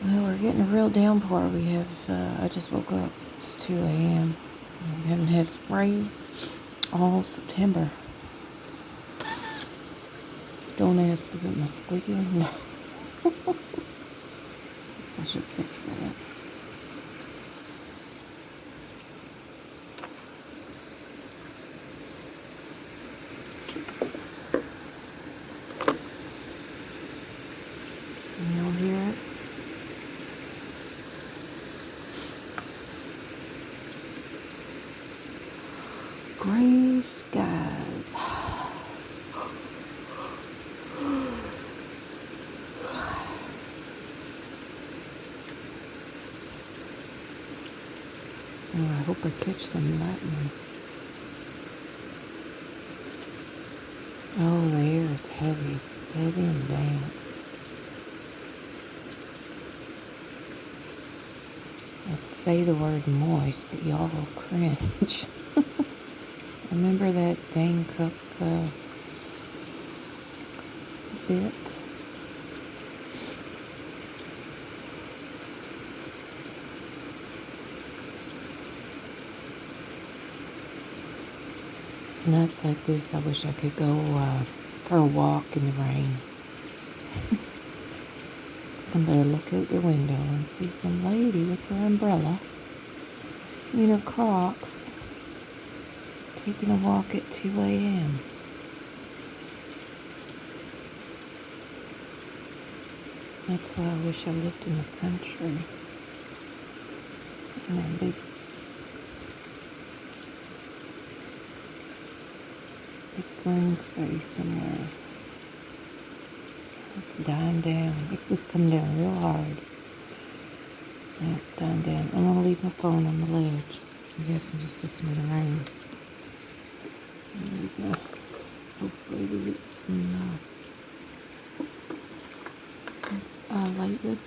Well, we're getting a real downpour. I just woke up. It's 2 a.m. We haven't had rain all September. Don't ask about my squeaky window. So I should fix that. Can y'all hear it? Gray skies. Oh, I hope I catch some lightning. Oh, the air is heavy. Heavy and damp. I'd say the word moist, but y'all will cringe. Remember that Dane Cook bit? It's nights like this, I wish I could go for a walk in the rain. Somebody look out your window and see some lady with her umbrella in her Crocs taking a walk at 2 a.m. That's why I wish I lived in the country. In a big green space somewhere. It's dying down. It was coming down real hard. Now it's dying down. I'm gonna leave my phone on the ledge. I guess I'm just listening to the rain. There we go. Hopefully we get some lightning.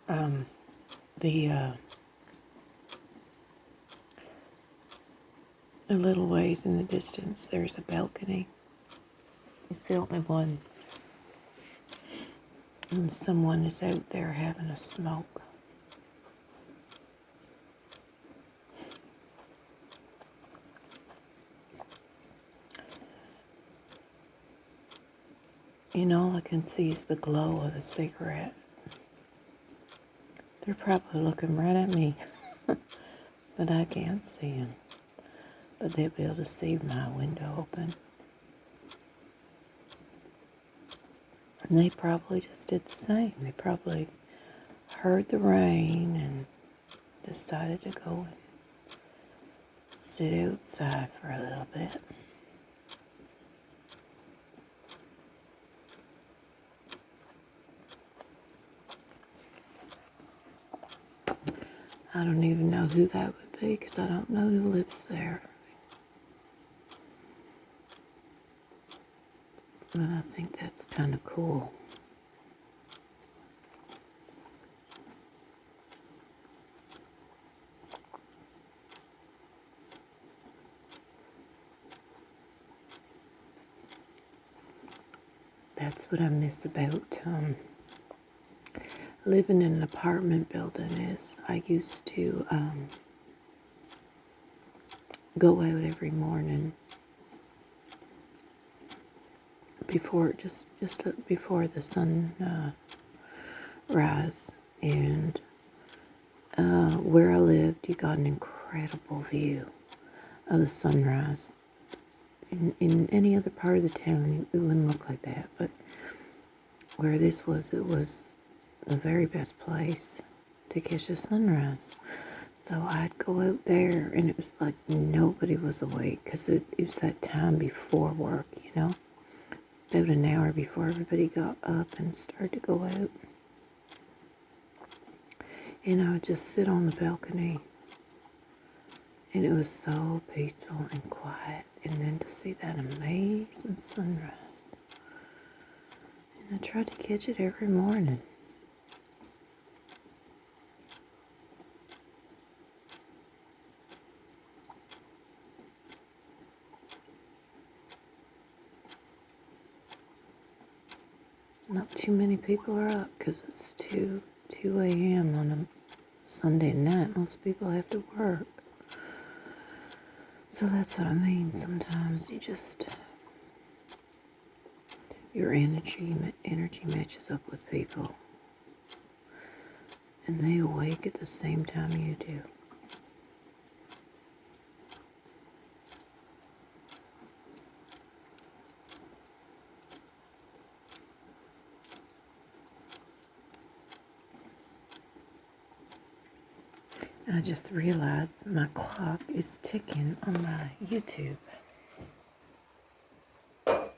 um, the a little ways in the distance, there's a balcony. It's the only one, and someone is out there having a smoke. And all I can see is the glow of the cigarette. They're probably looking right at me, but I can't see them. But they'll be able to see my window open. And they probably just did the same. They probably heard the rain and decided to go and sit outside for a little bit. I don't even know who that would be because I don't know who lives there. But I think that's kind of cool. That's what I miss about living in an apartment building is I used to go out every morning before before the sun rise, and where I lived, you got an incredible view of the sunrise. In any other part of the town, it wouldn't look like that, but where this was, it was the very best place to catch the sunrise. So I'd go out there, and it was like nobody was awake because it was that time before work, you know, about an hour before everybody got up and started to go out. And I would just sit on the balcony, and it was so peaceful and quiet. And then to see that amazing sunrise, and I tried to catch it every morning. Not too many people are up because it's 2 a.m. on a Sunday night. Most people have to work. So that's what I mean. Sometimes your energy matches up with people, and they awake at the same time you do. I just realized my clock is ticking on my YouTube. Well,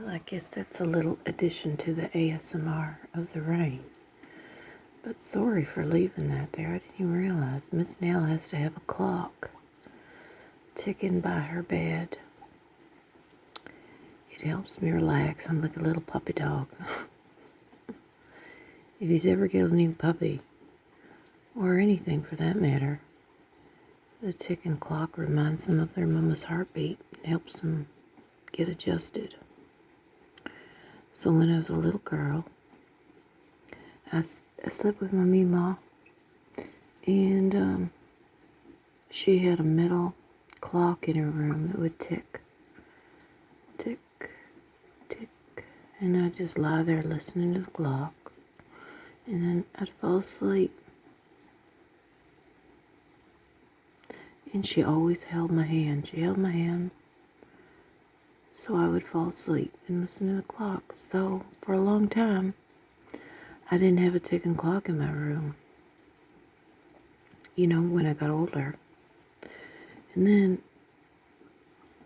I guess that's a little addition to the ASMR of the rain. But sorry for leaving that there. I didn't even realize Miss Nell has to have a clock ticking by her bed. It helps me relax. I'm like a little puppy dog. If he's ever get a new puppy, or anything for that matter, the ticking clock reminds them of their mama's heartbeat and helps them get adjusted. So when I was a little girl, I slept with my Meemaw, and she had a metal clock in her room that would tick, tick, tick, and I'd just lie there listening to the clock, and then I'd fall asleep. And she always held my hand. She held my hand so I would fall asleep and listen to the clock. So for a long time, I didn't have a ticking clock in my room. You know, when I got older. And then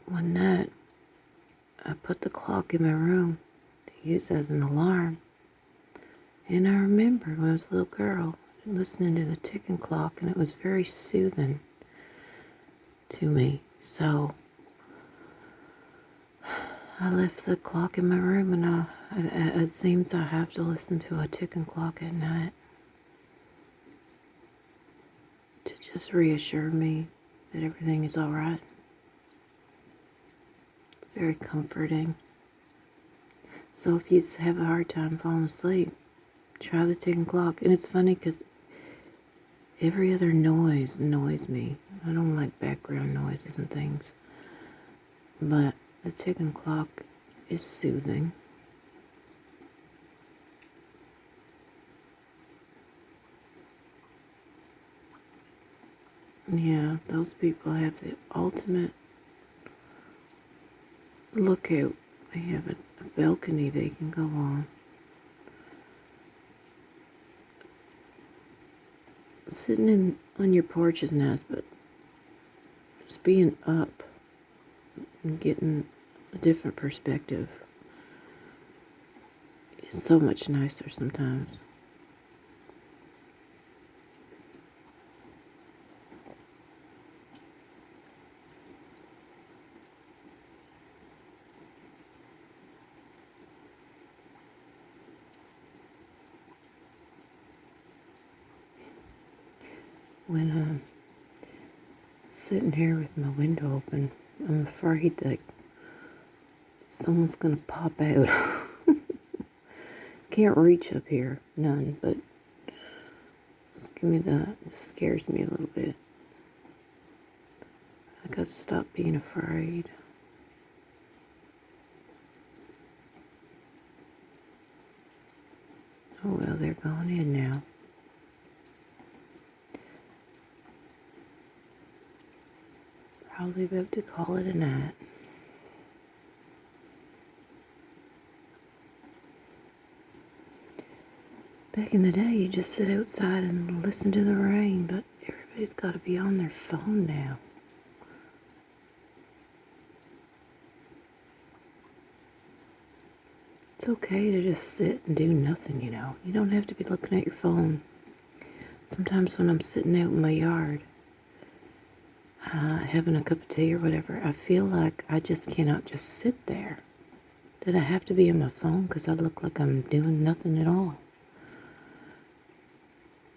one night, I put the clock in my room to use as an alarm. And I remember when I was a little girl listening to the ticking clock, and it was very soothing to me. So I left the clock in my room, and It seems I have to listen to a ticking clock at night to just reassure me that everything is all right. It's very comforting. So if you have a hard time falling asleep, try the ticking clock. And it's funny because every other noise annoys me. I don't like background noises and things. But the ticking clock is soothing. Yeah, those people have the ultimate lookout. They have a balcony they can go on. Sitting on your porch is nice, but just being up and getting a different perspective is so much nicer sometimes. When I'm sitting here with my window open, I'm afraid that someone's gonna pop out. Can't reach up here, none, but just give me that. It scares me a little bit. I gotta stop being afraid. Oh well, they're going in now. Probably about to call it a night. Back in the day, you just sit outside and listen to the rain, but everybody's got to be on their phone now. It's okay to just sit and do nothing, you know. You don't have to be looking at your phone. Sometimes when I'm sitting out in my yard, having a cup of tea or whatever, I feel like I just cannot just sit there. Did I have to be on my phone because I look like I'm doing nothing at all?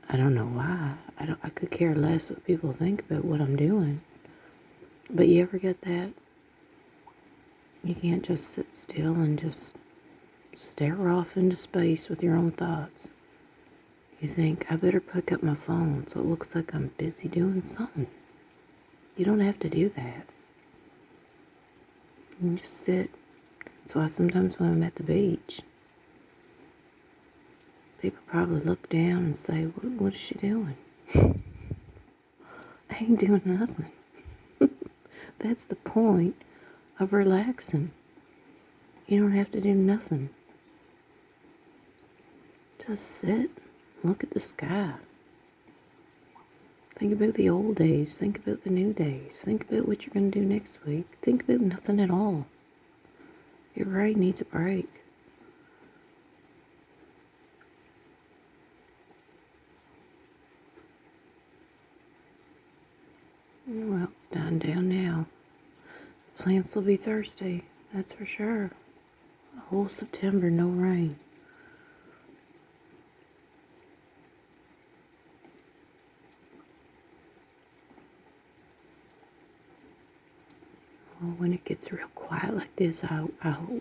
I don't know why. I could care less what people think about what I'm doing. But you ever get that? You can't just sit still and just stare off into space with your own thoughts. You think, I better pick up my phone so it looks like I'm busy doing something. You don't have to do that. You just sit. That's why sometimes when I'm at the beach, people probably look down and say, what is she doing? I ain't doing nothing. That's the point of relaxing. You don't have to do nothing. Just sit, look at the sky. Think about the old days. Think about the new days. Think about what you're going to do next week. Think about nothing at all. Your brain needs a break. Well, it's dying down now. Plants will be thirsty, that's for sure. A whole September, no rain. Well, when it gets real quiet like this, I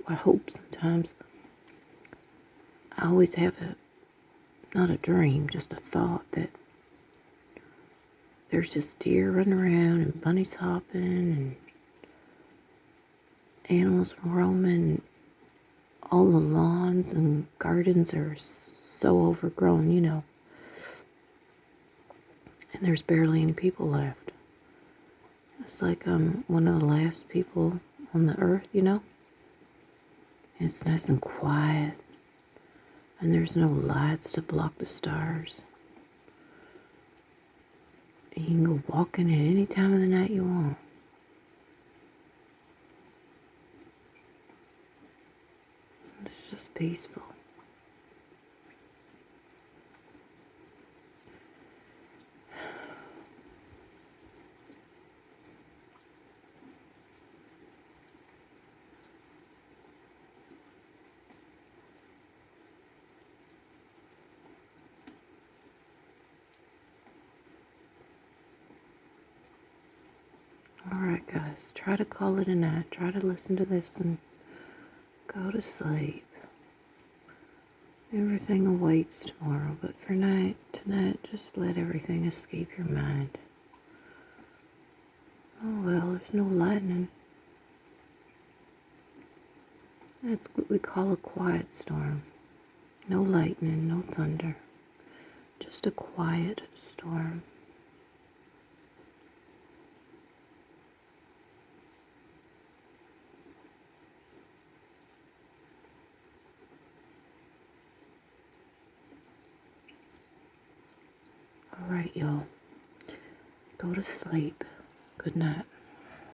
hope sometimes. I always have not a dream, just a thought that there's just deer running around and bunnies hopping and animals roaming. All the lawns and gardens are so overgrown, you know. And there's barely any people left. It's like I'm one of the last people on the earth, you know. And it's nice and quiet. And there's no lights to block the stars. And you can go walking at any time of the night you want. It's just peaceful. Alright, guys, try to call it a night. Try to listen to this and go to sleep. Everything awaits tomorrow, but for tonight, just let everything escape your mind. Oh well, there's no lightning. That's what we call a quiet storm. No lightning, no thunder. Just a quiet storm. Alright, y'all. Go to sleep. Good night.